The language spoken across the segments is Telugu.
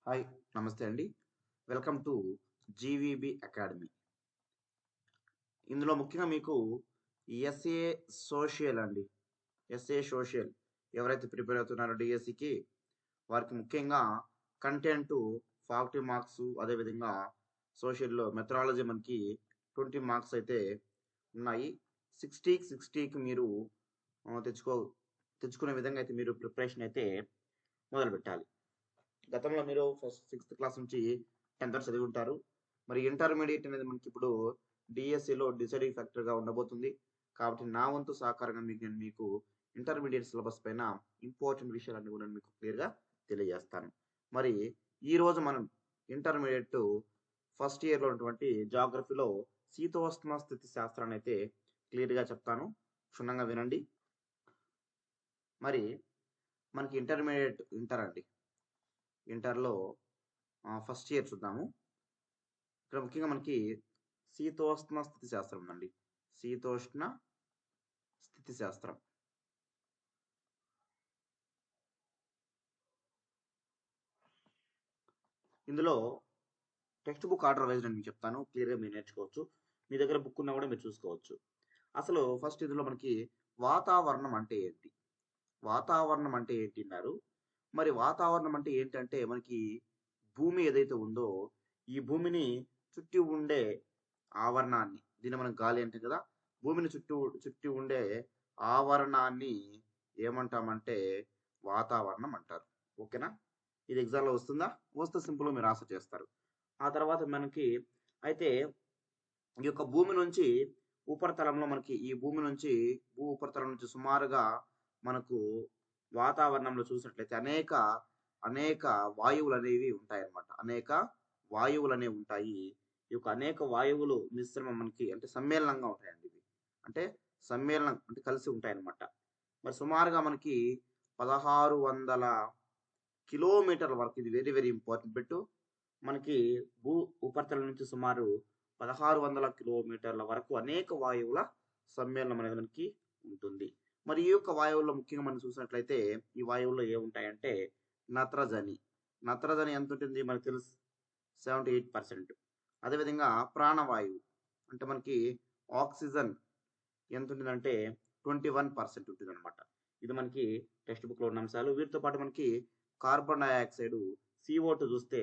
హాయ్ నమస్తే అండి. Welcome to GVB academy. ఇందులో ముఖ్యంగా మీకు ఎస్ఏ సోషల్ అండి. ఎస్ఏ సోషల్ ఎవరైతే ప్రిపేర్ అవుతున్నారో డిఎస్సికి వారికి ముఖ్యంగా కంటెంట్ 40 మార్క్స్, అదేవిధంగా సోషల్‌లో మెథడాలజీ మనకి 20 మార్క్స్ అయితే ఉన్నాయి. 60కి మీరు ఆహ్, తెచ్చుకో తెచ్చుకునే విధంగా అయితే మీరు ప్రిపరేషన్ అయితే మొదలుపెట్టాలి. గతంలో మీరు సిక్స్త్ క్లాస్ నుంచి 10th వరకు చదివి ఉంటారు. మరి ఇంటర్మీడియట్ అనేది మనకి ఇప్పుడు డిఎస్సిలో డిసైడింగ్ ఫ్యాక్టర్గా ఉండబోతుంది. కాబట్టి నా వంతు సహకారంగా నేను మీకు ఇంటర్మీడియట్ సిలబస్ పైన ఇంపార్టెంట్ విషయాలన్నీ కూడా మీకు క్లియర్గా తెలియజేస్తాను. మరి ఈరోజు మనం ఇంటర్మీడియట్ ఫస్ట్ ఇయర్లో ఉన్నటువంటి జాగ్రఫీలో శీతోష్ణ స్థితి శాస్త్రాన్ని అయితే క్లియర్గా చెప్తాను. క్షుణ్ణంగా వినండి. మరి మనకి ఇంటర్ అండి. ఇంటర్లో ఫస్ట్ ఇయర్ చూద్దాము. ఇక్కడ ముఖ్యంగా మనకి శీతోష్ణ స్థితి శాస్త్రం ఉందండి. శీతోష్ణ స్థితి శాస్త్రం. ఇందులో టెక్స్ట్ బుక్ ఆర్డర్ వైజ్ నేను మీకు చెప్తాను. క్లియర్గా మీరు నేర్చుకోవచ్చు. మీ దగ్గర బుక్ ఉన్నా కూడా మీరు చూసుకోవచ్చు. అసలు ఫస్ట్ ఇందులో మనకి వాతావరణం అంటే ఏంటి? వాతావరణం అంటే ఏంటి అన్నారు. మరి వాతావరణం అంటే ఏంటంటే మనకి భూమి ఏదైతే ఉందో ఈ భూమిని చుట్టి ఉండే ఆవరణాన్ని, దీన్ని మనం గాలి అంటే కదా, భూమిని చుట్టి ఉండే ఆవరణాన్ని ఏమంటామంటే వాతావరణం అంటారు. ఓకేనా? ఇది ఎగ్జామ్లో వస్తుందా? వస్తే సింపుల్గా మీరు ఆన్సర్ చేస్తారు. ఆ తర్వాత మనకి అయితే ఈ యొక్క భూమి నుంచి ఉపరితలంలో మనకి ఈ భూమి నుంచి భూ ఉపరితలం నుంచి సుమారుగా మనకు వాతావరణంలో చూసినట్లయితే అనేక అనేక వాయువులు అనేవి ఉంటాయన్నమాట. అనేక వాయువులు అనేవి ఉంటాయి. ఈ యొక్క అనేక వాయువులు మిశ్రమం మనకి అంటే సమ్మేళనంగా ఉంటాయండి ఇవి. అంటే సమ్మేళనం అంటే కలిసి ఉంటాయన్నమాట. మరి సుమారుగా మనకి 1600 కిలోమీటర్ల వరకు, ఇది వెరీ వెరీ ఇంపార్టెంట్ బిట్టు, మనకి భూ ఉపరితలం నుంచి సుమారు 1600 కిలోమీటర్ల వరకు అనేక వాయువుల సమ్మేళనం అనేది మనకి ఉంటుంది. మరి ఈ యొక్క వాయువుల్లో ముఖ్యంగా మనం చూసినట్లయితే ఈ వాయువుల్లో ఏముంటాయంటే నత్రజని. నత్రజని ఎంత ఉంటుంది మనకు తెలుసు, 78%. అదేవిధంగా ప్రాణవాయువు అంటే మనకి ఆక్సిజన్ ఎంత ఉంటుందంటే 21% ఉంటుంది అనమాట. ఇది మనకి టెక్స్ట్ బుక్లో ఉన్న అంశాలు. వీటితో పాటు మనకి కార్బన్ డైఆక్సైడ్ CO2 చూస్తే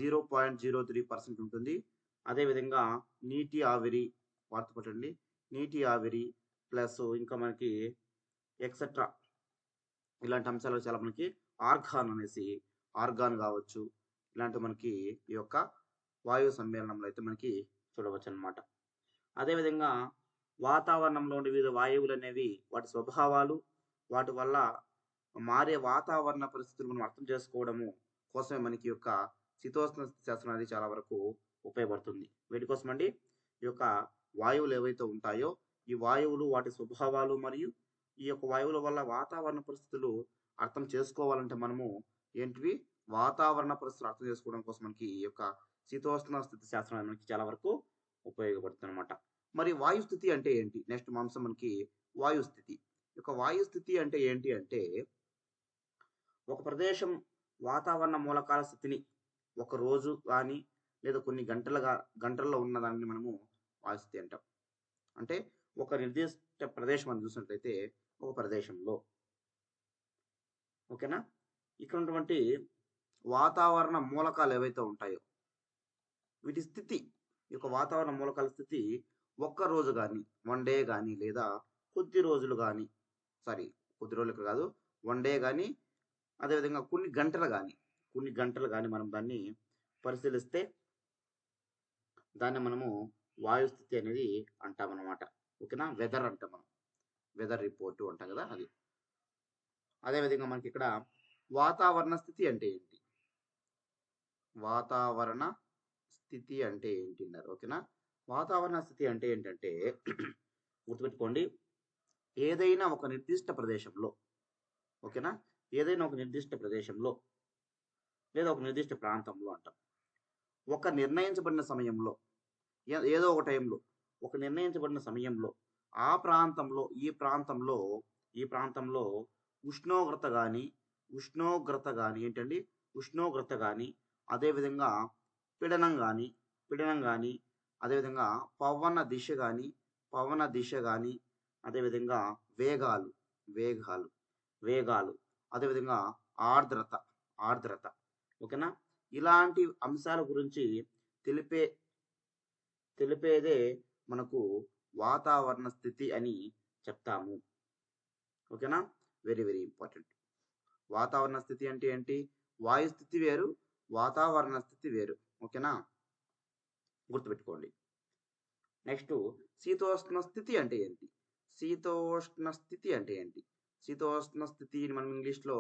0.03% ఉంటుంది. అదేవిధంగా నీటి ఆవిరి వాటితో పాటు నీటి ఆవిరి ప్లస్ ఇంకా మనకి ఎక్సెట్రా ఇలాంటి అంశాలు చాలా మనకి ఆర్గాన్ కావచ్చు, ఇలాంటి మనకి ఈ యొక్క వాయు సమ్మేళనంలో అయితే మనకి చూడవచ్చు అనమాట. అదేవిధంగా వాతావరణంలో ఉండే వివిధ వాయువులు అనేవి వాటి స్వభావాలు, వాటి వల్ల మారే వాతావరణ పరిస్థితులు మనం అర్థం చేసుకోవడము కోసమే మనకి ఈ యొక్క శీతోష్ణ శాస్త్రం అనేది చాలా వరకు ఉపయోగపడుతుంది. వీటి కోసం అండి ఈ యొక్క వాయువులు ఏవైతే ఉంటాయో ఈ వాయువులు వాటి స్వభావాలు మరియు ఈ యొక్క వాయువుల వల్ల వాతావరణ పరిస్థితులు అర్థం చేసుకోవాలంటే మనము ఏంటివి వాతావరణ పరిస్థితులు అర్థం చేసుకోవడం కోసం మనకి ఈ యొక్క శీతోష్ణ స్థితి శాస్త్రం అనేది మనకి చాలా వరకు ఉపయోగపడుతుంది అనమాట. మరి వాయు స్థితి అంటే ఏంటి? నెక్స్ట్ మాంసం మనకి వాయు స్థితి. ఈ యొక్క వాయు స్థితి అంటే ఏంటి అంటే ఒక ప్రదేశం వాతావరణ మూలకాల స్థితిని ఒక రోజు కానీ లేదా కొన్ని గంటల్లో ఉన్నదాన్ని మనము వాయు స్థితి అంటాం. అంటే ఒక నిర్దిష్ట ప్రదేశం అని చూసినట్లయితే ఒక ప్రదేశంలో, ఓకేనా, ఇక్కడ ఉన్నటువంటి వాతావరణ మూలకాలు ఏవైతే ఉంటాయో వీటి స్థితి, ఈ యొక్క వాతావరణ మూలకాల స్థితి ఒక్క రోజు కానీ, 1 డే కానీ, లేదా కొద్ది రోజులు కానీ, కొద్ది రోజులు కాదు, 1 డే కానీ, అదేవిధంగా కొన్ని గంటలు కానీ మనం దాన్ని పరిశీలిస్తే దాన్ని మనము వాయు స్థితి అనేది అంటామన్నమాట. ఓకేనా? వెదర్ అంటాం మనం, వెదర్ రిపోర్టు అంటాం కదా అది. అదేవిధంగా మనకి ఇక్కడ వాతావరణ స్థితి అంటే ఏంటి? వాతావరణ స్థితి అంటే ఏంటి అన్నారు. ఓకేనా? వాతావరణ స్థితి అంటే ఏంటంటే గుర్తుపెట్టుకోండి, ఏదైనా ఒక నిర్దిష్ట ప్రదేశంలో, ఓకేనా, ఏదైనా ఒక నిర్దిష్ట ప్రదేశంలో లేదా ఒక నిర్దిష్ట ప్రాంతంలో అంటాం, ఒక నిర్ణయించబడిన సమయంలో, ఏదో ఒక టైంలో ఒక నిర్ణయించబడిన సమయంలో ఆ ప్రాంతంలో ఈ ప్రాంతంలో ఉష్ణోగ్రత కానీ ఉష్ణోగ్రత కానీ ఏంటండి ఉష్ణోగ్రత కానీ అదేవిధంగా పీడనం కానీ అదేవిధంగా పవన దిశ కానీ అదేవిధంగా వేగాలు వేగాలు వేగాలు అదేవిధంగా ఆర్ద్రత ఆర్ద్రత ఓకేనా ఇలాంటి అంశాల గురించి తెలిపే తెలిపేదే మనకు వాతావరణ స్థితి అని చెప్తాము ఓకేనా వెరీ వెరీ ఇంపార్టెంట్ వాతావరణ స్థితి అంటే ఏంటి వాయు స్థితి వేరు వాతావరణ స్థితి వేరు ఓకేనా గుర్తుపెట్టుకోండి నెక్స్ట్ శీతోష్ణ స్థితి అంటే ఏంటి శీతోష్ణ స్థితి అంటే ఏంటి శీతోష్ణ స్థితిని మనం ఇంగ్లీష్లో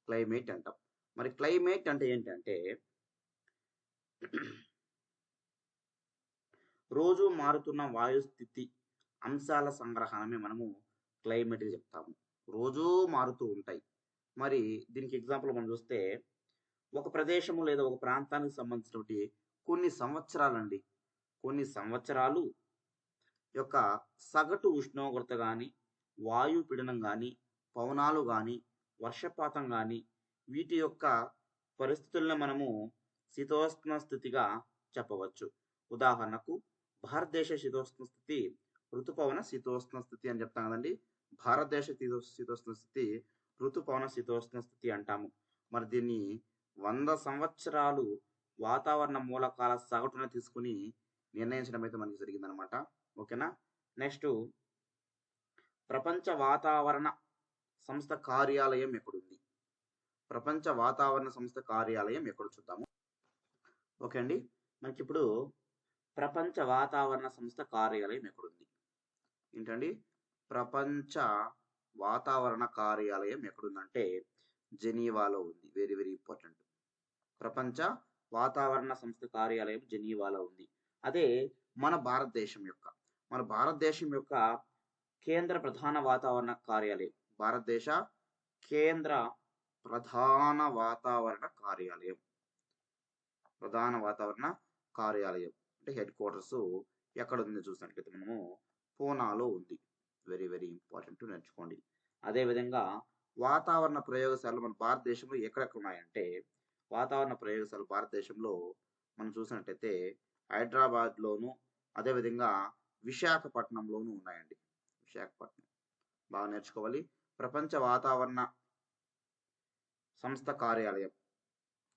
క్లైమేట్ అంటాం మరి క్లైమేట్ అంటే ఏంటంటే రోజు మారుతున్న వాయు స్థితి అంశాల సంగ్రహణమే మనము క్లైమేట్ చెప్తాము రోజు మారుతూ ఉంటాయి మరి దీనికి ఎగ్జాంపుల్ మనం చూస్తే ఒక ప్రదేశము లేదా ఒక ప్రాంతానికి సంబంధించినటువంటి కొన్ని సంవత్సరాలు యొక్క సగటు ఉష్ణోగ్రత కానీ వాయు పీడనం కానీ పవనాలు కానీ వర్షపాతం కానీ వీటి యొక్క పరిస్థితులను మనము శీతోష్ణ స్థితిగా చెప్పవచ్చు ఉదాహరణకు భారతదేశ శీతోష్ణ స్థితి ఋతుపవన శీతోష్ణ స్థితి అని చెప్తాం కదండి భారతదేశ శీతోష్ణ స్థితి ఋతుపవన శీతోష్ణ స్థితి అంటాము మరి దీన్ని 100 సంవత్సరాలు వాతావరణ మూలకాల సగటున తీసుకుని నిర్ణయించడం అయితే మనకి జరిగిందనమాట ఓకేనా నెక్స్ట్ ప్రపంచ వాతావరణ సంస్థ కార్యాలయం ఎక్కడుంది ప్రపంచ వాతావరణ సంస్థ కార్యాలయం ఎక్కడ చూద్దాము ఓకే అండి మనకి ఇప్పుడు ప్రపంచ వాతావరణ సంస్థ కార్యాలయం ఎక్కడుంది ఏంటండి ప్రపంచ వాతావరణ కార్యాలయం ఎక్కడుందంటే జెనీవాలో ఉంది వెరీ వెరీ ఇంపార్టెంట్ ప్రపంచ వాతావరణ సంస్థ కార్యాలయం జెనీవాలో ఉంది అదే మన భారతదేశం యొక్క కేంద్ర ప్రధాన వాతావరణ కార్యాలయం భారతదేశ కేంద్ర ప్రధాన వాతావరణ కార్యాలయం అంటే హెడ్ క్వార్టర్స్ ఎక్కడ ఉంది చూసినట్లయితే మనము పూనాలో ఉంది వెరీ వెరీ ఇంపార్టెంట్ నేర్చుకోండి అదేవిధంగా వాతావరణ ప్రయోగశాలలు మన భారతదేశంలో ఎక్కడెక్కడ ఉన్నాయంటే వాతావరణ ప్రయోగశాలలు భారతదేశంలో మనం చూసినట్టయితే హైదరాబాద్లోను అదేవిధంగా విశాఖపట్నంలోనూ ఉన్నాయండి విశాఖపట్నం బాగా నేర్చుకోవాలి ప్రపంచ వాతావరణ సంస్థ కార్యాలయం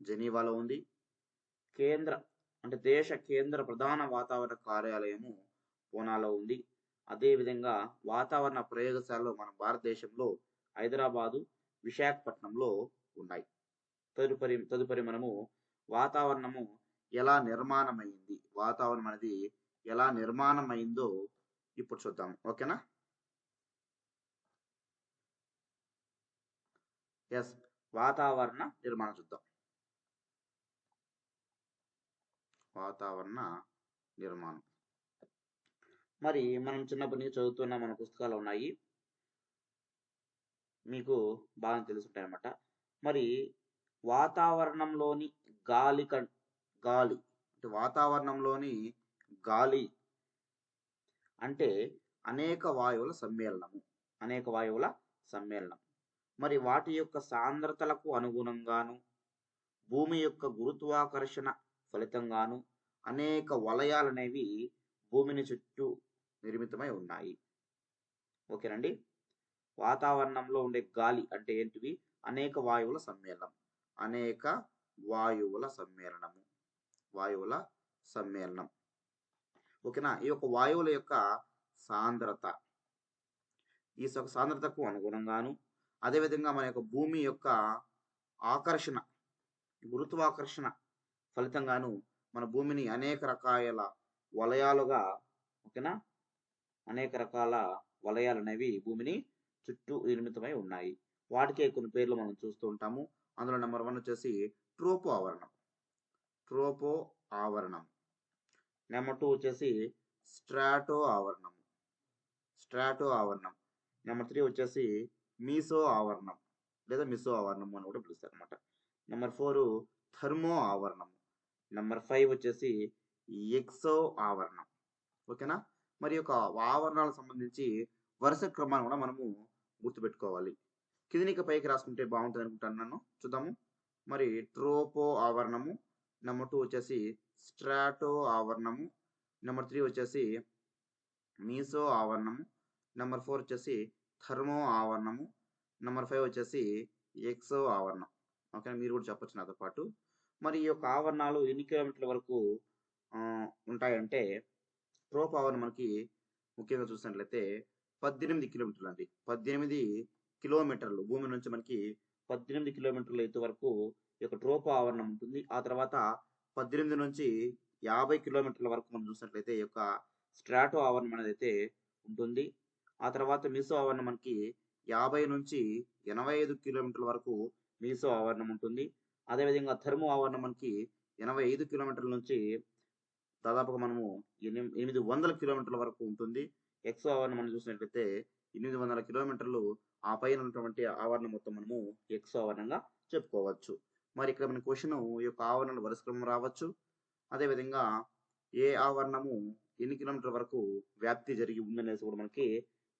జెనీవాలో ఉంది దేశ కేంద్ర ప్రధాన వాతావరణ కార్యాలయము పూనాలో ఉంది అదేవిధంగా వాతావరణ ప్రయోగశాలలో మన భారతదేశంలో హైదరాబాదు విశాఖపట్నంలో ఉన్నాయి తదుపరి మనము వాతావరణము వాతావరణం అనేది ఎలా నిర్మాణమైందో ఇప్పుడు చూద్దాం ఓకేనా ఎస్ వాతావరణ నిర్మాణం చూద్దాం వాతావరణ నిర్మాణం మరి మనం చిన్నప్పటి నుంచి చదువుతున్న మన పుస్తకాలు ఉన్నాయి మీకు బాగా తెలుసుంటాయి అన్నమాట మరి వాతావరణంలోని గాలి అంటే వాతావరణంలోని గాలి అంటే అనేక వాయువుల సమ్మేళనం మరి వాటి యొక్క సాంద్రతలకు అనుగుణంగాను భూమి యొక్క గురుత్వాకర్షణ ఫలితంగాను అనేక వలయాలు అనేవి భూమిని చుట్టూ నిర్మితమై ఉన్నాయి ఓకేనండి వాతావరణంలో ఉండే గాలి అంటే ఏంటివి అనేక వాయువుల సమ్మేళనం ఓకేనా ఈ యొక్క వాయువుల యొక్క సాంద్రతకు అనుగుణంగాను అదేవిధంగా మన యొక్క భూమి యొక్క గురుత్వాకర్షణ ఫలితంగాను మన భూమిని అనేక రకాల వలయాలుగా ఓకేనా అనేక రకాల వలయాలు అనేవి భూమిని చుట్టూ నిర్మితమై ఉన్నాయి వాటికే కొన్ని పేర్లు మనం చూస్తూ ఉంటాము అందులో నెంబర్ 1 వచ్చేసి ట్రోపో ఆవరణం నెంబర్ 2 వచ్చేసి స్ట్రాటో ఆవరణం నెంబర్ 3 వచ్చేసి మిసో ఆవరణం అని కూడా పిలుస్తారు అనమాట నెంబర్ 4 థర్మో ఆవరణం నెంబర్ 5 వచ్చేసి ఎక్సో ఆవరణం ఓకేనా మరి యొక్క ఆవరణాలకు సంబంధించి వరుస క్రమాన్ని కూడా మనము గుర్తుపెట్టుకోవాలి కిందికి పైకి రాసుకుంటే బాగుంటుంది అనుకుంటున్నాను. చూద్దాము. మరి ట్రోపో ఆవరణము, నెంబర్ 2 వచ్చేసి స్ట్రాటో ఆవరణము, నెంబర్ 3 వచ్చేసి మీసో ఆవరణము, నెంబర్ 4 వచ్చేసి థర్మో ఆవరణము, నెంబర్ 5 వచ్చేసి ఎక్సో ఆవరణం. ఓకే, మీరు కూడా చెప్పొచ్చు నాతో పాటు. మరి ఈ యొక్క ఆవరణాలు ఎన్ని కిలోమీటర్ల వరకు ఉంటాయంటే, ట్రోప్ ఆవరణ మనకి ముఖ్యంగా చూసినట్లయితే 18 కిలోమీటర్లు అండి. 18 కిలోమీటర్లు భూమి నుంచి మనకి 18 కిలోమీటర్ల ఎత్తు వరకు ఈ యొక్క ట్రోపో ఆవరణం ఉంటుంది. ఆ తర్వాత 18 నుంచి 50 కిలోమీటర్ల వరకు మనం చూసినట్లయితే ఈ యొక్క స్ట్రాటో ఆవరణం అనేది అయితే ఉంటుంది. ఆ తర్వాత మీసో ఆవరణం మనకి 50 నుంచి 85 కిలోమీటర్ల వరకు మీసో ఆవరణం ఉంటుంది. అదేవిధంగా థర్మో ఆవరణం మనకి 85 కిలోమీటర్ల నుంచి దాదాపుగా మనము 800 కిలోమీటర్ల వరకు ఉంటుంది. ఎక్సో ఆవరణం మనం చూసినట్లయితే 800 కిలోమీటర్లు, ఆ పైన ఉన్నటువంటి ఆవరణం మొత్తం మనము ఎక్సో ఆవరణంగా చెప్పుకోవచ్చు. మరి ఇక్కడ మన క్వశ్చన్ ఈ యొక్క ఆవరణల వరుస క్రమం రావచ్చు. అదేవిధంగా ఏ ఆవరణము ఎన్ని కిలోమీటర్ల వరకు వ్యాప్తి జరిగి ఉందనేసి కూడా మనకి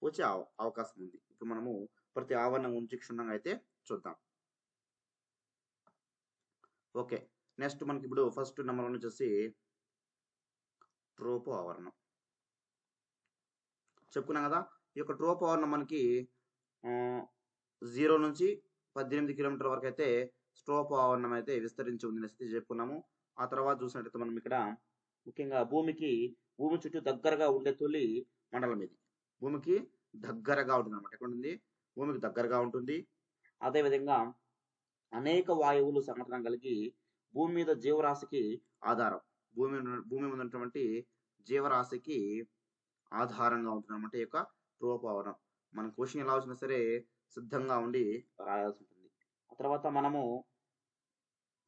వచ్చే అవకాశం ఉంది. ఇప్పుడు మనము ప్రతి ఆవరణం గురించి క్షుణ్ణంగా అయితే చూద్దాం. ఓకే, నెక్స్ట్ మనకి ఇప్పుడు ఫస్ట్ నెంబర్ 1 వచ్చేసి ట్రోపో ఆవరణం చెప్పుకున్నాం కదా. ఈ యొక్క ట్రోపో ఆవరణం మనకి 0 నుంచి 18 కిలోమీటర్ వరకు అయితే ట్రోపో ఆవరణం అయితే విస్తరించి ఉంది చెప్పుకున్నాము. ఆ తర్వాత చూసినట్లయితే మనం ఇక్కడ ముఖ్యంగా భూమి చుట్టూ దగ్గరగా ఉండే తొలి మండలం ఇది. భూమికి దగ్గరగా ఉంటుంది అనమాట. ఎక్కడ ఉంది? భూమికి దగ్గరగా ఉంటుంది. అదేవిధంగా అనేక వాయువులు సంఘటన కలిగి భూమి మీద జీవరాశికి ఆధారం. భూమి మీద ఉన్నటువంటి జీవరాశికి ఆధారంగా ఉంటుంది అనమాట ఈ యొక్క ట్రోపో ఆవరణం. మన క్వశ్చన్ ఎలా వచ్చినా సరే సిద్ధంగా ఉండి రాయాల్సి ఉంటుంది. ఆ తర్వాత మనము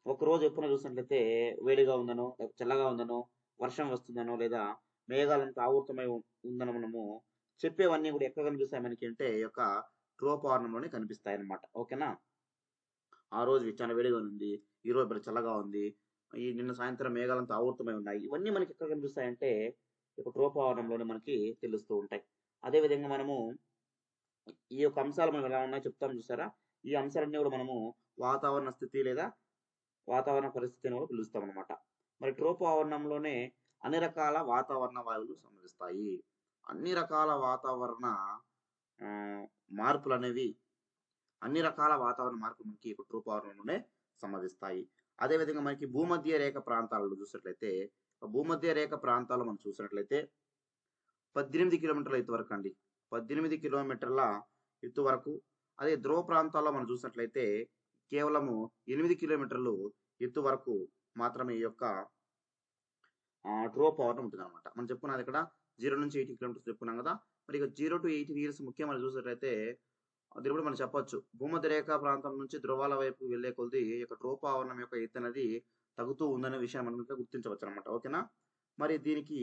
ఒకరోజు ఎప్పుడో చూసినట్లయితే వేడిగా ఉందనో, చల్లగా ఉందనో, వర్షం వస్తుందనో, లేదా మేఘాలంతా ఆవృతమై ఉందనో మనము చెప్పేవన్నీ కూడా ఎక్కడ కనిపిస్తాయి మనకి అంటే ఈ యొక్క ట్రోపో ఆవరణంలోనే కనిపిస్తాయి అన్నమాట. ఓకేనా? ఆ రోజు చాలా వేడిగా ఉంది, ఈ రోజు మరి చల్లగా ఉంది, ఈ నిన్న సాయంత్రం మేఘాలంతా ఆవృతమై ఉన్నాయి. ఇవన్నీ మనకి ఎక్కడ కనిపిస్తాయంటే ఈ యొక్క ట్రోపో ఆవరణంలోనే మనకి తెలుస్తూ ఉంటాయి. అదేవిధంగా మనము ఈ యొక్క అంశాలు మనం ఎలా ఉన్నాయో చెప్తాం చూసారా. ఈ అంశాలన్నీ కూడా మనము వాతావరణ స్థితి లేదా వాతావరణ పరిస్థితిని కూడా పిలుస్తాం అనమాట. మరి ట్రోపో ఆవరణంలోనే అన్ని రకాల వాతావరణ వాయువులు సంభవిస్తాయి. అన్ని రకాల వాతావరణ మార్పులు అనేవి అన్ని రకాల వాతావరణ మార్పులు మనకి ట్రోపో ఆవరణంలోనే సంభవిస్తాయి. అదేవిధంగా మనకి భూమధ్య రేఖ ప్రాంతాలలో చూసినట్లయితే, భూమధ్య రేఖ ప్రాంతాలు మనం చూసినట్లయితే 18 కిలోమీటర్ల ఎత్తు వరకు అండి. 18 కిలోమీటర్ల ఎత్తు వరకు. అదే ధ్రువ ప్రాంతాల్లో మనం చూసినట్లయితే కేవలము 8 కిలోమీటర్లు ఎత్తు వరకు మాత్రమే ఈ యొక్క ట్రోపో ఆవరణం ఉంటుంది అనమాట. మనం చెప్పుకున్నది ఇక్కడ 0 నుంచి 18 కిలోమీటర్స్ చెప్పుకున్నాం కదా. మరి ఇక 0 to 18 ఇయర్స్ ముఖ్యం మనం చూసినట్లయితే అది కూడా మనం చెప్పొచ్చు. భూమధ్య రేఖ ప్రాంతం నుంచి ధ్రువాల వైపు వెళ్లే కొద్ది ఈ యొక్క ట్రోపో ఆవరణం యొక్క ఎత్తు అనేది తగ్గుతూ ఉందనే విషయాన్ని మనం గుర్తించవచ్చు అనమాట. ఓకేనా? మరి దీనికి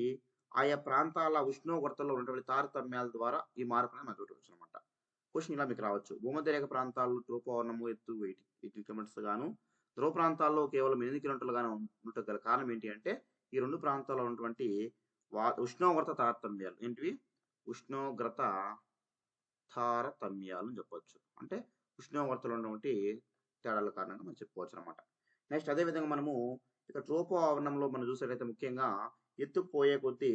ఆయా ప్రాంతాల ఉష్ణోగ్రతలో ఉన్నటువంటి తారతమ్యాల ద్వారా ఈ మార్పుని మనం చూడవచ్చు అనమాట. క్వశ్చన్ ఇలా మీకు రావచ్చు. భూమధ్య రేఖ ప్రాంతాల్లో ట్రోపో ఆవరణము ఎత్తు 18 కిలోమీటర్స్ గాను, ధ్రువ ప్రాంతాల్లో కేవలం 8 కిలోమీటర్లు గాను ఉండటం గల కారణం ఏంటి అంటే ఈ రెండు ప్రాంతాల్లో ఉన్నటువంటి ఉష్ణోగ్రత తారతమ్యాలు. ఏంటివి? ఉష్ణోగ్రత తారతమ్యాలు అని చెప్పొచ్చు. అంటే ఉష్ణోగ్రతలో ఉన్నటువంటి తేడాల కారణంగా మనం చెప్పుకోవచ్చు అనమాట. నెక్స్ట్ అదేవిధంగా మనము ఇక ట్రోపో ఆవరణంలో మనం చూసేటైతే ముఖ్యంగా ఎత్తుకు పోయే కొద్దీ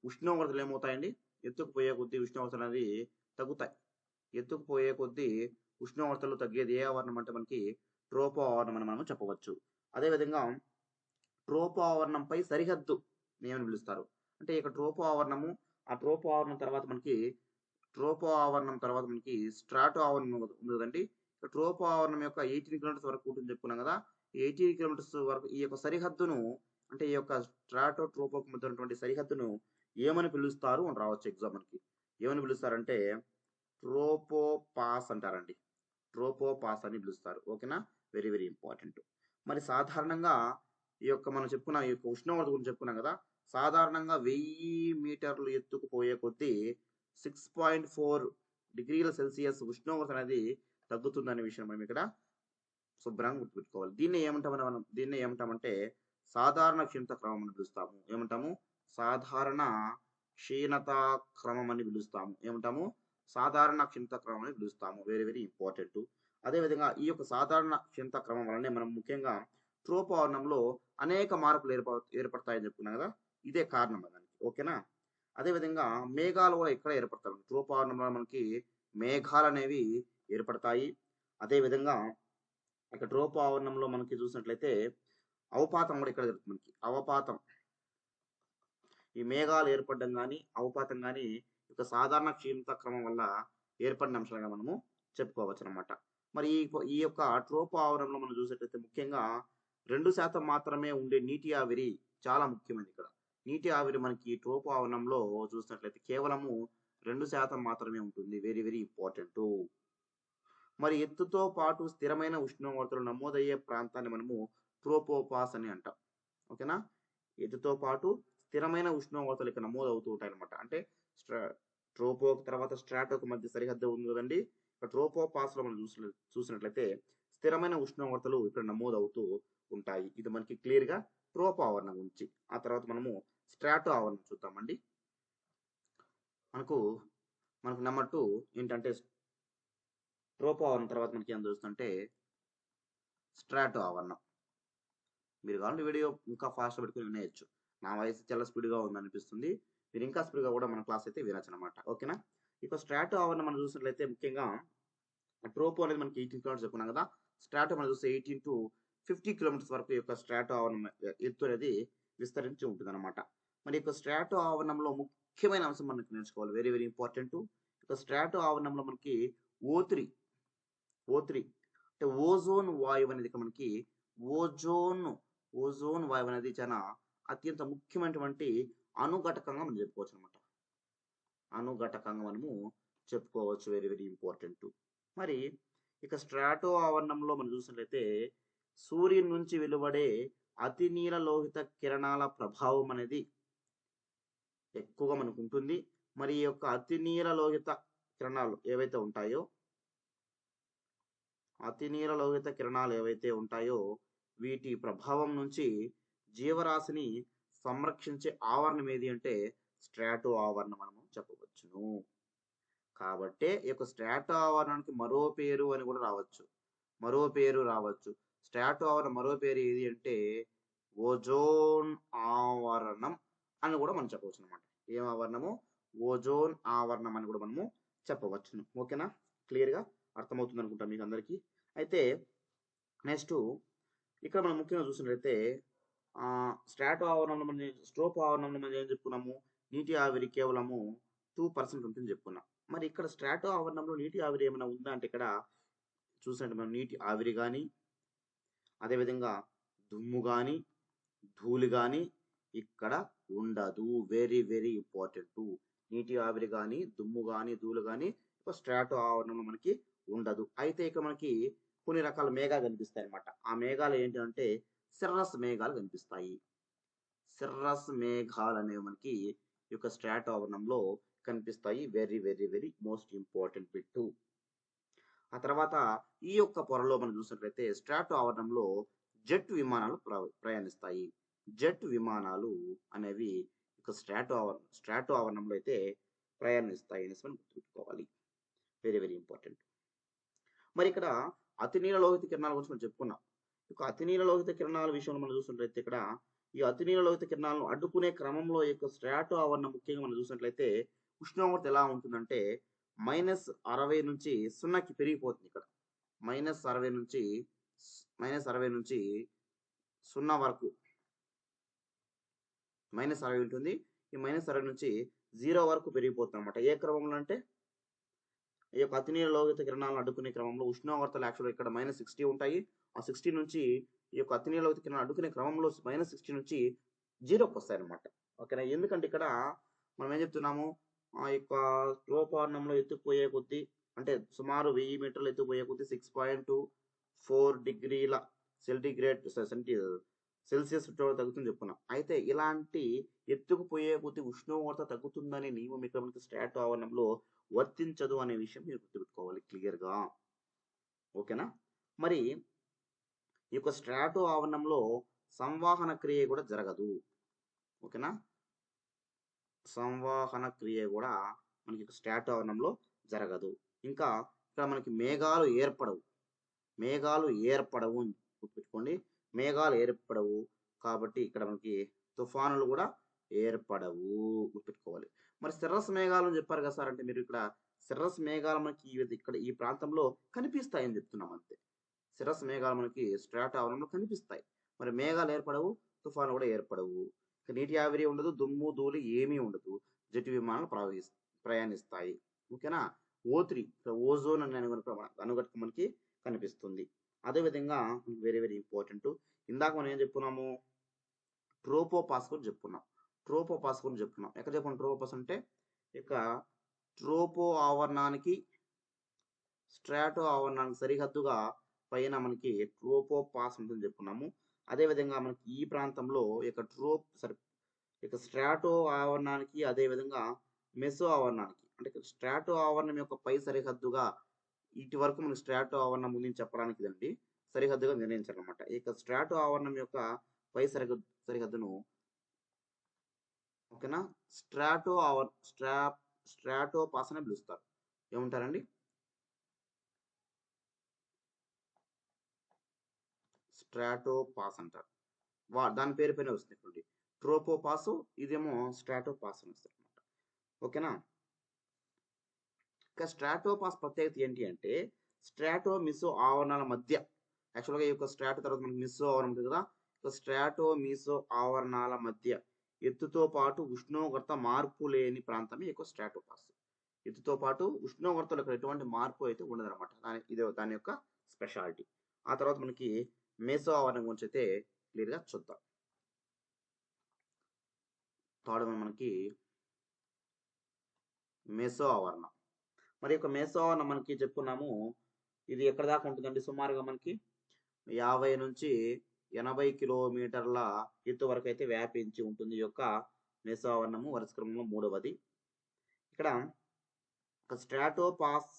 ఉష్ణోగ్రతలు ఏమవుతాయండి? ఎత్తుకు పోయే కొద్దీ ఉష్ణోగ్రతలు అనేది తగ్గుతాయి. ఎత్తుకు పోయే కొద్దీ ఉష్ణోగ్రతలు తగ్గేది ఏ ఆవరణం అంటే మనకి ట్రోపో ఆవరణం అని మనం చెప్పవచ్చు. అదేవిధంగా ట్రోపో ఆవరణంపై సరిహద్దు ఏమని పిలుస్తారు అంటే ఇక ట్రోపో ఆవరణము, ఆ ట్రోపో ఆవరణం తర్వాత మనకి స్ట్రాటో ఆవరణం ఉంది కదండి. ట్రోపో ఆవరణం యొక్క 18 కిలోమీటర్స్ వరకు ఉంటుంది చెప్పుకున్నాం కదా. 18 కిలోమీటర్స్ వరకు ఈ యొక్క సరిహద్దును అంటే ఈ యొక్క స్ట్రాటో ట్రోపోకు మధ్య ఉన్నటువంటి సరిహద్దును ఏమని పిలుస్తారు అని రావచ్చు ఎగ్జామ్ మనకి. ఏమని పిలుస్తారంటే ట్రోపో పాస్ అంటారండి. ట్రోపో పాస్ అని పిలుస్తారు. ఓకేనా? Very very important. మరి సాధారణంగా ఈ యొక్క మనం చెప్పుకున్న ఈ యొక్క ఉష్ణోగ్రత గురించి చెప్పుకున్నాం కదా. సాధారణంగా 1000 మీటర్లు ఎత్తుకు పోయే కొద్దీ 6.4 డిగ్రీల సెల్సియస్ ఉష్ణోగ్రత అనేది తగ్గుతుందనే విషయం మనం ఇక్కడ శుభ్రంగా గుర్తుపెట్టుకోవాలి. దీన్ని ఏమంటామంటే సాధారణ క్షీణత క్రమం అని పిలుస్తాము. ఏమంటాము? సాధారణ క్షీణత క్రమం అని పిలుస్తాము. ఏమంటాము? సాధారణ క్షీణత క్రమం అని పిలుస్తాము. Very very important. అదేవిధంగా ఈ యొక్క సాధారణ క్షీణత క్రమం వల్లనే మనం ముఖ్యంగా ధ్రువపవనంలో అనేక మార్పులు ఏర్పడతాయని చెప్పుకున్నాం కదా, ఇదే కారణం దానికి. ఓకేనా. అదేవిధంగా మేఘాలు కూడా ఎక్కడ ఏర్పడతాయి, ధ్రువపవనంలో మనకి మేఘాలు అనేవి ఏర్పడతాయి. అదేవిధంగా ఇక్కడ ధ్రువపవనంలో మనకి చూసినట్లయితే అవపాతం కూడా ఇక్కడ జరుగుతుంది. మనకి అవపాతం, ఈ మేఘాలు ఏర్పడడం కానీ అవపాతం కానీ ఇక సాధారణ క్షీణత క్రమం వల్ల ఏర్పడిన అంశాలుగా మనము చెప్పుకోవచ్చు అనమాట. మరి ఈ యొక్క ట్రోపో ఆవరణంలో మనం చూసేటైతే ముఖ్యంగా 2% మాత్రమే ఉండే నీటి ఆవిరి చాలా ముఖ్యమైనది. ఇక్కడ నీటి ఆవిరి మనకి ట్రోపో ఆవరణంలో చూసినట్లయితే కేవలము 2% మాత్రమే ఉంటుంది. Very very important. మరి ఎత్తుతో పాటు స్థిరమైన ఉష్ణోగ్రతలు నమోదయ్యే ప్రాంతాన్ని మనము ట్రోపోపాస్ అని అంటాం. ఓకేనా. ఎత్తుతో పాటు స్థిరమైన ఉష్ణోగ్రతలు ఇక్కడ నమోదు అవుతూ ఉంటాయి అనమాట. అంటే ట్రోపో తర్వాత స్ట్రాటోకు మధ్య సరిహద్దు ఉంది కదండి. ఇక్కడ ట్రోపోపాస్ లో మనం చూసినట్లయితే స్థిరమైన ఉష్ణోగ్రతలు ఇక్కడ నమోదు అవుతూ ఉంటాయి. ఇది మనకి క్లియర్ గా ట్రోపో ఆవరణం గురించి. ఆ తర్వాత మనము స్ట్రాటో ఆవరణం చూద్దామండి. మనకు నెంబర్ 2 ఏంటంటే ట్రోపో ఆవరణం తర్వాత మనకి ఏం చూస్తుంటే స్ట్రాటో ఆవరణం. మీరు కావాలంటే వీడియో ఇంకా ఫాస్ట్ పెట్టుకుని వినేయచ్చు. నా వాయిస్ చాలా స్పీడ్గా ఉందనిపిస్తుంది, మీరు ఇంకా స్పీడ్గా కూడా మన క్లాస్ అయితే వినొచ్చు అనమాట. ఓకేనా. ఇక స్ట్రాటో ఆవరణం మనం చూసినట్లయితే ముఖ్యంగా ట్రోపో అనేది మనకి 18 కిలోమీటర్స్ చెప్పుకున్నాం కదా. స్ట్రాటో మనం చూస్తే 18 to 50 కిలోమీటర్స్ వరకు యొక్క స్ట్రాటో ఆవరణం ఎత్తు అనేది విస్తరించి ఉంటుంది అనమాట. మరి యొక్క స్ట్రాటో ఆవరణంలో ముఖ్యమైన అంశం మనకి నేర్చుకోవాలి, వెరీ వెరీ ఇంపార్టెంట్. ఇక స్ట్రాటో ఆవరణంలో మనకి O3 అంటే ఓజోన్ వాయువు అనేది మనకి ఓజోన్ వాయువు అనేది చాలా అత్యంత ముఖ్యమైనటువంటి అణుఘటకంగా మనం చెప్పుకోవచ్చు అనమాట. అణుఘటకంగా మనము చెప్పుకోవచ్చు. Very very important. మరి ఇక స్ట్రాటో ఆవరణంలో మనం చూసినట్లయితే సూర్యుని నుంచి వెలువడే అతి నీల లోహిత కిరణాల ప్రభావం అనేది ఎక్కువగా మనకు ఉంటుంది. మరి ఈ యొక్క అతి నీల లోహిత కిరణాలు ఏవైతే ఉంటాయో వీటి ప్రభావం నుంచి జీవరాశిని సంరక్షించే ఆవరణం ఏది అంటే స్ట్రాటో ఆవరణం మనము చెప్పవచ్చును. కాబట్టి ఈ యొక్క స్ట్రాటో ఆవరణానికి మరో పేరు అని కూడా రావచ్చు. స్ట్రాటో ఆవరణం మరో పేరు ఏది అంటే ఓజోన్ ఆవరణం అని కూడా మనం చెప్పవచ్చు అనమాట. ఏం ఆవరణము? ఓజోన్ ఆవరణం అని కూడా మనము చెప్పవచ్చును. ఓకేనా. క్లియర్ గా అర్థమవుతుంది అనుకుంటా మీకు అందరికీ. అయితే నెక్స్ట్ ఇక్కడ మనం ముఖ్యంగా చూసినట్లయితే స్ట్రాటో ఆవరణంలో స్ట్రోపో ఆవరణంలో మనం ఏం చెప్పుకున్నాము, నీటి ఆవిరి కేవలము 2% ఉంటుందని చెప్పుకున్నాం. మరి ఇక్కడ స్ట్రాటో ఆవరణంలో నీటి ఆవిరి ఏమైనా ఉందా అంటే ఇక్కడ చూసినట్టు మనం నీటి ఆవిరి కానీ అదేవిధంగా దుమ్ము కానీ ధూళి కానీ ఇక్కడ ఉండదు. Very very important. నీటి ఆవిరి కానీ దుమ్ము కానీ ధూళి కానీ స్ట్రాటో ఆవరణంలో మనకి ఉండదు. అయితే ఇక్కడ మనకి కొన్ని రకాల మేఘాలు కనిపిస్తాయి అనమాట. ఆ మేఘాలు ఏంటి అంటే సిర్రస్ మేఘాలు కనిపిస్తాయి. సిర్రస్ మేఘాలు అనేవి మనకి ఈ యొక్క స్ట్రాటో ఆవరణంలో కనిపిస్తాయి. Very very very most important bit. ఆ తర్వాత ఈ యొక్క పొరలో మనం చూసినట్లయితే స్ట్రాటో ఆవరణంలో జెట్ విమానాలు ప్రయాణిస్తాయి. జెట్ విమానాలు అనేవి ఇక స్ట్రాటో ఆవరణంలో అయితే ప్రయాణిస్తాయి అనేసి మనం గుర్తుపెట్టుకోవాలి. Very very important. మరి ఇక్కడ అతి నీల లోహిత కిరణాల గురించి మనం చెప్పుకున్నాం. ఇక అతి నీల లోహిత కిరణాల విషయంలో మనం చూసినట్లయితే ఇక్కడ ఈ అతి నీల లోహిత కిరణాలను అడ్డుకునే క్రమంలో ఈ యొక్క స్ట్రాటో ఆవరణం ముఖ్యంగా మనం చూసినట్లయితే ఉష్ణోగ్రత ఎలా ఉంటుందంటే -60 నుంచి 0కి పెరిగిపోతుంది. ఇక్కడ -60 నుంచి 0 వరకు -60 ఉంటుంది. ఈ -60 నుంచి 0 వరకు పెరిగిపోతుంది అనమాట. ఏ క్రమంలో అంటే ఈ యొక్క అతి నీల లోహిత కిరణాలను అడ్డుకునే క్రమంలో ఉష్ణోగ్రతలు యాక్చువల్గా ఇక్కడ -60 ఉంటాయి. ఆ 60 నుంచి ఈ యొక్క అతి నీల లోహిత కిరణాలు అడ్డుకునే క్రమంలో -60 నుంచి 0కి వస్తాయి అనమాట. ఓకేనా. ఎందుకంటే ఇక్కడ మనం ఏం చెప్తున్నాము, ఆ యొక్క ధ్రువపవనంలో ఎత్తుకుపోయే కొద్దీ అంటే సుమారు 1000 మీటర్లు ఎత్తుకుపోయే కొద్దీ 6.4 డిగ్రీల సెల్సియస్ ఉష్ణోగ్రత తగ్గుతుంది చెప్పుకున్నాం. అయితే ఇలాంటి ఎత్తుకుపోయే కొద్దీ ఉష్ణోగ్రత తగ్గుతుందనే నియమం ఇక్కడ మనకి స్ట్రాటో ఆవరణంలో వర్తించదు అనే విషయం మీరు గుర్తుపెట్టుకోవాలి క్లియర్గా. ఓకేనా. మరి ఈ యొక్క స్ట్రాటో ఆవరణంలో సంవాహన క్రియ కూడా జరగదు. ఓకేనా. సంవాహన క్రియ కూడా మనకి స్ట్రాటో ఆవరణంలో జరగదు. ఇంకా ఇక్కడ మనకి మేఘాలు ఏర్పడవు. మేఘాలు ఏర్పడవు అని గుర్తుపెట్టుకోండి. మేఘాలు ఏర్పడవు కాబట్టి ఇక్కడ మనకి తుఫానులు కూడా ఏర్పడవు, గుర్తుపెట్టుకోవాలి. మరి సిర్రస్ మేఘాలు అని చెప్పారు కదా సార్, అంటే మీరు ఇక్కడ సిర్రస్ మేఘాలు మనకి ఇక్కడ ఈ ప్రాంతంలో కనిపిస్తాయని చెప్తున్నాం అంతే. సిరస్ మేఘాలు మనకి స్ట్రాటో ఆవరణంలో కనిపిస్తాయి. మరి మేఘాలు ఏర్పడవు, తుఫాను కూడా ఏర్పడవు. నీటి ఆవిరి ఉండదు, దుమ్ము ధూళి ఏమీ ఉండదు. జెట్ విమానాలు ప్రయాణిస్తాయి. ఓకేనా. O3 ఓజోన్ అనే అనుగట్టుకు మనకి కనిపిస్తుంది. అదేవిధంగా వెరీ వెరీ ఇంపార్టెంట్, ఇందాక మనం ఏం చెప్పుకున్నాము, ట్రోపోపాస్ గురించి చెప్పుకున్నాం. ట్రోపోపాస్ గురించి చెప్పుకున్నాం. ఎక్కడ చెప్పండి ట్రోపోపాస్ అంటే, ఇక ట్రోపో ఆవరణానికి స్ట్రాటో ఆవరణానికి సరిహద్దుగా పైన మనకి ట్రోపోపాస్ ఉంటుందని చెప్పుకున్నాము. అదేవిధంగా మనకి ఈ ప్రాంతంలో ఇక స్ట్రాటో ఆవరణానికి అదేవిధంగా మెసో ఆవరణానికి, అంటే స్ట్రాటో ఆవరణం యొక్క పై సరిహద్దుగా ఇటు వరకు మనకి స్ట్రాటో ఆవరణం గురించి చెప్పడానికి ఇదండి సరిహద్దుగా నిర్ణయించారనమాట. ఇక స్ట్రాటో ఆవరణం యొక్క పై సరిహద్దును ఓకేనా స్ట్రాటో పాస్ అని పిలుస్తారు. ఏమంటారండి? స్ట్రాటో పాస్ అంటారు. దాని పేరు పైన వస్తుంది. ట్రోపో పాస్, ఇదేమో స్ట్రాటో పాస్ అని వస్తుంది అనమాట. ఓకేనా. ఇక స్ట్రాటో పాస్ ప్రత్యేకత ఏంటి అంటే, స్ట్రాటో మిసో ఆవరణాల మధ్య, యాక్చువల్గా ఈ యొక్క స్ట్రాటో తర్వాత మనకి మిసో ఆవరణం ఉంటుంది కదా, ఇక స్ట్రాటో మిసో ఆవరణాల మధ్య ఎత్తుతో పాటు ఉష్ణోగ్రత మార్పు లేని ప్రాంతమే ఎక్కువ స్ట్రాటో పాస్. ఎత్తుతో పాటు ఉష్ణోగ్రతలో ఎటువంటి మార్పు అయితే ఉండదన్నమాట. దాని యొక్క స్పెషాలిటీ. ఆ తర్వాత మనకి మెసో ఆవరణం గురించి అయితే క్లియర్గా చూద్దాం. థర్డ్ మనకి మెసో ఆవరణం. మరి యొక్క మెసో ఆవరణం మనకి చెప్పుకున్నాము, ఇది ఎక్కడ దాకా ఉంటుందండి, సుమారుగా మనకి 50 నుంచి 80 కిలోమీటర్ల ఎత్తు వరకు అయితే వ్యాపించి ఉంటుంది ఈ యొక్క మెసో ఆవరణము. వరుస క్రమంలో 3వది. ఇక్కడ స్ట్రాటో పాస్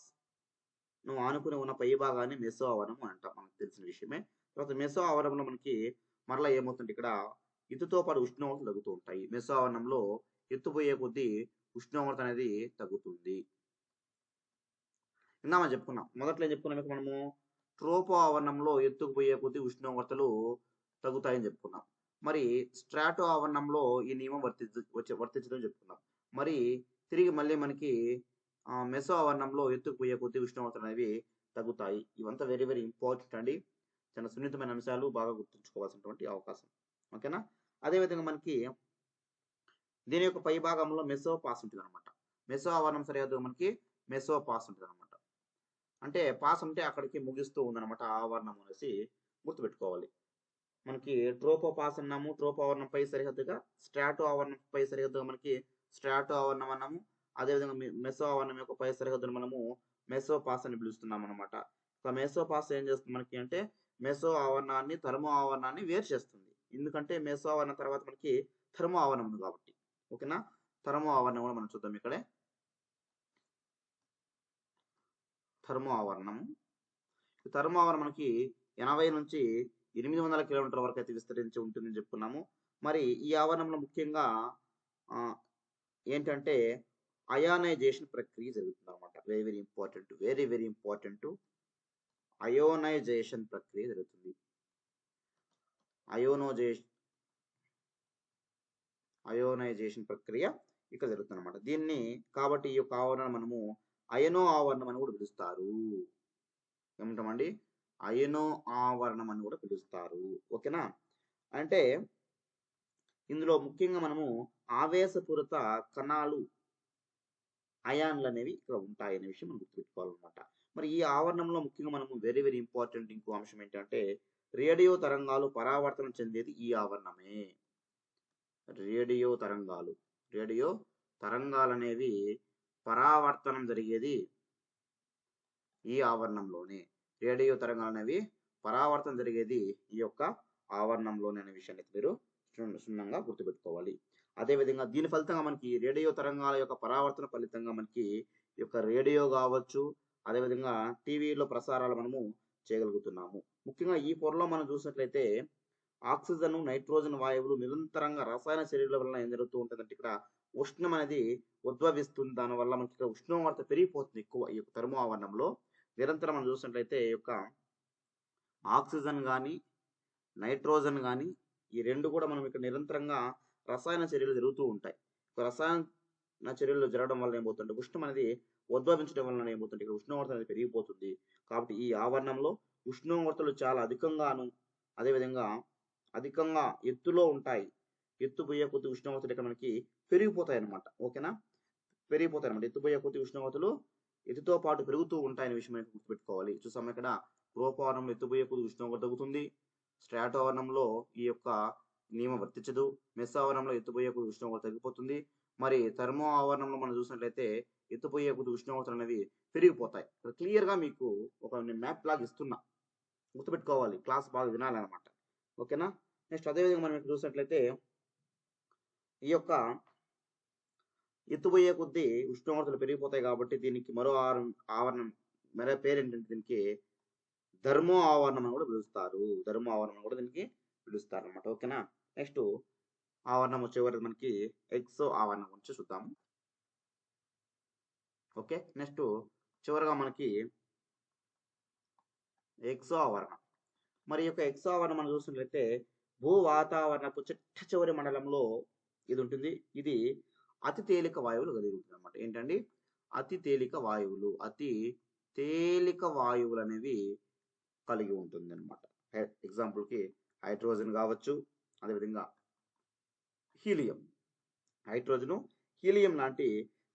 ను ఆనుకుని ఉన్న పై భాగాన్ని మెసో ఆవరణం అంటాం, మనకు తెలిసిన విషయమే. తర్వాత మెసో ఆవరణంలో మనకి మరలా ఏమవుతుంది, ఇక్కడ ఎత్తుతో పాటు ఉష్ణోగ్రతలు తగ్గుతూ ఉంటాయి. మెసో ఆవరణంలో ఎత్తుపోయే కొద్దీ ఉష్ణోగ్రత అనేది తగ్గుతుంది. ఇందామని చెప్పుకున్నాం, మొదట్లో ఏం చెప్పుకున్నాం, మనము ట్రోపో ఆవరణంలో ఎత్తుకు పోయే కొద్దీ ఉష్ణోగ్రతలు తగ్గుతాయని చెప్పుకున్నాం. మరి స్ట్రాటో ఆవరణంలో ఈ నియమం వర్తించడం చెప్పుకున్నాం. మరి తిరిగి మళ్ళీ మనకి మెసో ఆవరణంలో ఎత్తుకు పోయే కొద్దీ ఉష్ణోగ్రతలు అనేవి తగ్గుతాయి. ఇవంతా వెరీ వెరీ ఇంపార్టెంట్ అండి. చాలా సున్నితమైన అంశాలు, బాగా గుర్తుంచుకోవాల్సినటువంటి అవకాశం. ఓకేనా. అదేవిధంగా మనకి దీని యొక్క పై భాగంలో మెసో పాస్ ఉంటుంది అనమాట. మెసో ఆవరణం సరిహద్దు మనకి మెసో పాస్ ఉంటుంది అనమాట. అంటే పాస్ అంటే అక్కడికి ముగిస్తూ ఉందన్నమాట ఆవరణం అనేసి గుర్తుపెట్టుకోవాలి. మనకి ట్రోపో పాస్ అన్నాము, ట్రోపో ఆవరణం పై సరిహద్దుగా, స్ట్రాటో ఆవరణం పై సరిహద్దుగా మనకి స్ట్రాటో ఆవరణం అన్నాము. అదేవిధంగా మెసో ఆవరణం యొక్క పై సరిహద్దును మనము మెసో పాస్ అని పిలుస్తున్నాం అనమాట. మెసో పాస్ ఏం చేస్తుంది మనకి అంటే, మెసో ఆవరణాన్ని థర్మో ఆవరణాన్ని వేరు చేస్తుంది. ఎందుకంటే మెసో ఆవరణం తర్వాత మనకి థర్మో ఆవరణం ఉంది కాబట్టి. ఓకేనా. థర్మో ఆవరణం కూడా మనం చూద్దాం ఇక్కడే. థర్మో ఆవరణం మనకి 80 నుంచి 800 కిలోమీటర్ల వరకు అయితే విస్తరించి ఉంటుందని చెప్పుకున్నాము. మరి ఈ ఆవరణంలో ముఖ్యంగా ఏంటంటే అయానైజేషన్ ప్రక్రియ జరుగుతుంది అనమాట. Very very important, very very important. Ionisation ప్రక్రియ జరుగుతుంది. అయోనైజేషన్ ప్రక్రియ ఇక్కడ జరుగుతుంది అనమాట. దీన్ని కాబట్టి ఈ యొక్క ఆవరణ మనము అయనో ఆవరణం అని కూడా పిలుస్తారు. ఏమంటామండి? అయనో ఆవరణం అని కూడా పిలుస్తారు. ఓకేనా. అంటే ఇందులో ముఖ్యంగా మనము ఆవేశపూరిత కణాలు, అయాన్లు అనేవి ఇక్కడ ఉంటాయనే విషయం మనం గుర్తుపెట్టుకోవాలన్నమాట. మరి ఈ ఆవరణంలో ముఖ్యంగా మనము వెరీ వెరీ ఇంపార్టెంట్ ఇంకో అంశం ఏంటంటే, రేడియో తరంగాలు పరావర్తనం చెందేది ఈ ఆవరణమే. రేడియో తరంగాలు అనేవి పరావర్తనం జరిగేది ఈ ఆవరణంలోనే. రేడియో తరంగాలు అనేవి పరావర్తనం జరిగేది ఈ యొక్క ఆవరణంలోనే అనే విషయాన్ని మీరు క్షుణ్ణంగా గుర్తుపెట్టుకోవాలి. అదేవిధంగా దీని ఫలితంగా మనకి రేడియో తరంగాల యొక్క పరావర్తన ఫలితంగా మనకి ఈ యొక్క రేడియో కావచ్చు, అదేవిధంగా టీవీలో ప్రసారాలు మనము చేయగలుగుతున్నాము. ముఖ్యంగా ఈ పొరలో మనం చూసినట్లయితే ఆక్సిజన్, నైట్రోజన్ వాయువులు నిరంతరంగా రసాయన చర్యల వలన ఏం జరుగుతూ ఉంటుందంటే ఇక్కడ ఉష్ణం అనేది ఉద్భవిస్తుంది. దానివల్ల మనకి ఇక్కడ ఉష్ణోగ్రత పెరిగిపోతుంది ఎక్కువ ఈ యొక్క థర్మో ఆవరణంలో. నిరంతరం మనం చూసినట్లయితే ఈ యొక్క ఆక్సిజన్ కానీ, నైట్రోజన్ కానీ ఈ రెండు కూడా మనం ఇక్కడ నిరంతరంగా రసాయన చర్యలు జరుగుతూ ఉంటాయి. రసాయన చర్యలు జరగడం వల్ల ఏమవుతుంటే ఉష్ణం అనేది ఉద్భవించడం వలన ఏమవుతుంది ఇక్కడ ఉష్ణోగ్రత అనేది పెరిగిపోతుంది. కాబట్టి ఈ ఆవరణంలో ఉష్ణోగ్రతలు చాలా అధికంగాను, అదేవిధంగా అధికంగా ఎత్తులో ఉంటాయి. ఎత్తు పోయే కొద్ది ఉష్ణోగ్రతలు ఇక్కడ మనకి పెరిగిపోతాయి అనమాట. ఓకేనా, పెరిగిపోతాయి అనమాట. ఎత్తు పోయే కొద్ది ఉష్ణోగ్రతలు ఎత్తుతో పాటు పెరుగుతూ ఉంటాయనే విషయం అయితే గుర్తుపెట్టుకోవాలి. చూసాం ఇక్కడ రూపవరణంలో ఎత్తుపోయే కొద్ది ఉష్ణోగ్రత తగ్గుతుంది. స్ట్రాటోవరణంలో ఈ యొక్క నియమం వర్తించదు. మెస్సావరణంలో ఎత్తుపోయే కొద్ది ఉష్ణోగ్రత తగ్గిపోతుంది. మరి థర్మో ఆవరణంలో మనం చూసినట్లయితే ఎత్తుపోయే కొద్ది ఉష్ణోగ్రతలు అనేవి పెరిగిపోతాయి. ఇక్కడ క్లియర్ గా మీకు ఒక మ్యాప్ లాగా ఇస్తున్నా, గుర్తుపెట్టుకోవాలి. క్లాస్ బాగా వినాలన్నమాట. ఓకేనా. నెక్స్ట్ అదేవిధంగా మనం ఇక్కడ చూసినట్లయితే ఈ యొక్క ఎత్తుపోయే కొద్దీ ఉష్ణోగ్రతలు పెరిగిపోతాయి కాబట్టి దీనికి మరో ఆవరణం, మరో పేరు ఏంటంటే దీనికి ధర్మో ఆవరణం అని కూడా పిలుస్తారు. ధర్మో ఆవరణం కూడా దీనికి పిలుస్తారు అనమాట. ఓకేనా. నెక్స్ట్ ఆవరణం వచ్చేవారు మనకి ఎక్సో ఆవరణం గురించి చూద్దాము. ఓకే. నెక్స్ట్ చివరిగా మనకి ఎక్సో ఆవరణం. మరి యొక్క ఎక్సో ఆవరణం మనం చూసినట్లయితే భూ వాతావరణపు చిట్ట చివరి మండలంలో ఇది ఉంటుంది. ఇది అతి తేలిక వాయువులు కలిగి ఉంటుంది అనమాట. ఏంటండి, అతి తేలిక వాయువులు, అతి తేలిక వాయువులు అనేవి కలిగి ఉంటుంది అనమాట. ఎగ్జాంపుల్కి హైడ్రోజన్ కావచ్చు, అదేవిధంగా హీలియం. హైడ్రోజన్, హీలియం లాంటి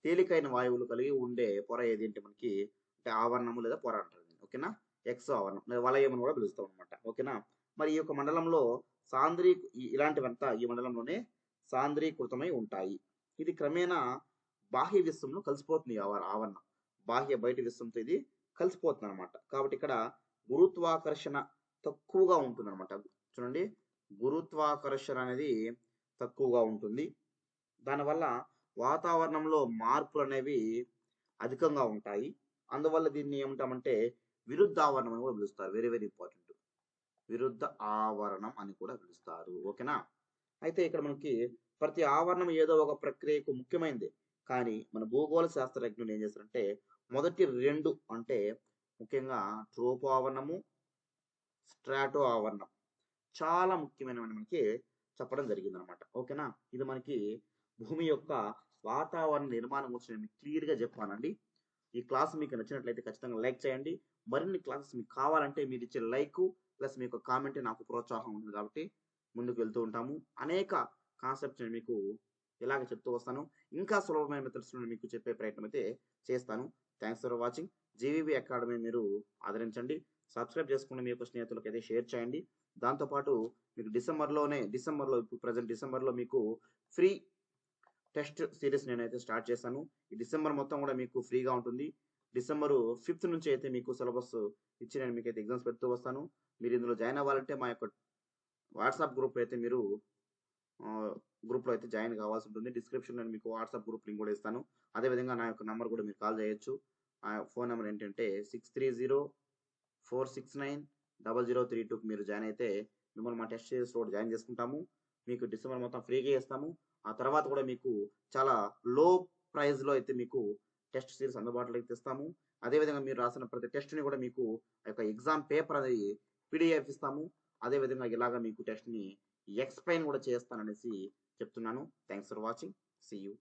తేలికైన వాయువులు కలిగి ఉండే పొర ఏది అంటే మనకి అంటే ఆవరణము లేదా పొర అంటారు. ఓకేనా. ఎక్సో ఆవరణం లేదా వలయం అని కూడా పిలుస్తాం అనమాట. ఓకేనా. మరి ఈ యొక్క మండలంలో ఇలాంటివంతా ఈ మండలంలోనే సాంద్రీకృతమై ఉంటాయి. ఇది క్రమేణా బాహ్య విశ్వంలో కలిసిపోతుంది. ఆవరణ బాహ్య బయట విశ్వంతో ఇది కలిసిపోతుంది అనమాట. కాబట్టి ఇక్కడ గురుత్వాకర్షణ తక్కువగా ఉంటుంది అనమాట. చూడండి, గురుత్వాకర్షణ అనేది తక్కువగా ఉంటుంది. దానివల్ల వాతావరణంలో మార్పులు అనేవి అధికంగా ఉంటాయి. అందువల్ల దీన్ని ఏమంటామంటే విరుద్ధ ఆవరణం అని కూడా పిలుస్తారు. Very very important. విరుద్ధ ఆవరణం అని కూడా పిలుస్తారు. ఓకేనా. అయితే ఇక్కడ మనకి ప్రతి ఆవరణం ఏదో ఒక ప్రక్రియకు ముఖ్యమైనది. కానీ మన భూగోళ శాస్త్రజ్ఞులు ఏం చేస్తారంటే మొదటి రెండు అంటే ముఖ్యంగా ట్రోపో ఆవరణము, స్ట్రాటో ఆవరణం చాలా ముఖ్యమైన మనకి చెప్పడం జరిగింది అనమాట. ఓకేనా. ఇది మనకి భూమి యొక్క వాతావరణ నిర్మాణం గురించి నేను క్లియర్గా చెప్పానండి. ఈ క్లాస్ మీకు నచ్చినట్లయితే ఖచ్చితంగా లైక్ చేయండి. మరిన్ని క్లాసెస్ మీకు కావాలంటే మీరు ఇచ్చే లైక్ ప్లస్ మీ యొక్క కామెంట్ నాకు ప్రోత్సాహం ఉంటుంది. కాబట్టి ముందుకు వెళ్తూ ఉంటాము. అనేక కాన్సెప్ట్స్ నేను మీకు ఇలాగ చెప్తూ వస్తాను. ఇంకా సులభమైన మెథడ్స్ మీకు చెప్పే ప్రయత్నం అయితే చేస్తాను. Thanks for watching. GVB academy మీరు ఆదరించండి. సబ్స్క్రైబ్ చేసుకుని మీ యొక్క స్నేహితులకు అయితే షేర్ చేయండి. దాంతోపాటు మీకు డిసెంబర్లో ఇప్పుడు ప్రజెంట్ డిసెంబర్లో మీకు ఫ్రీ టెస్ట్ సిరీస్ నేనైతే స్టార్ట్ చేశాను. ఈ డిసెంబర్ మొత్తం కూడా మీకు ఫ్రీగా ఉంటుంది. డిసెంబర్ 5th నుంచి అయితే మీకు సిలబస్ ఇచ్చి నేను మీకు అయితే ఎగ్జామ్స్ పెడుతూ వస్తాను. మీరు ఇందులో జాయిన్ అవ్వాలంటే మా యొక్క వాట్సాప్ గ్రూప్ అయితే మీరు గ్రూప్లో అయితే జాయిన్ కావాల్సి ఉంటుంది. డిస్క్రిప్షన్ నేను మీకు వాట్సాప్ గ్రూప్ లింక్ కూడా ఇస్తాను. అదేవిధంగా నా యొక్క నెంబర్ కూడా మీరు కాల్ చేయొచ్చు. ఆ ఫోన్ నెంబర్ ఏంటంటే 6304690032కి మీరు జాయిన్ అయితే మిమ్మల్ని మా టెస్ట్ సిరీస్ లో జాయిన్ చేసుకుంటాము. మీకు డిసెంబర్ మొత్తం ఫ్రీగా ఇస్తాము. ఆ తర్వాత కూడా మీకు చాలా లో ప్రైస్ లో అయితే మీకు టెస్ట్ సిరీస్ అందుబాటులోకి తెస్తాము. అదేవిధంగా మీరు రాసిన ప్రతి టెస్ట్ని కూడా మీకు ఆ యొక్క ఎగ్జామ్ పేపర్ అనేది PDF ఇస్తాము. అదేవిధంగా ఇలాగ మీకు టెస్ట్ని ఎక్స్ప్లెయిన్ కూడా చేస్తాననేసి చెప్తున్నాను. Thanks for watching. See you.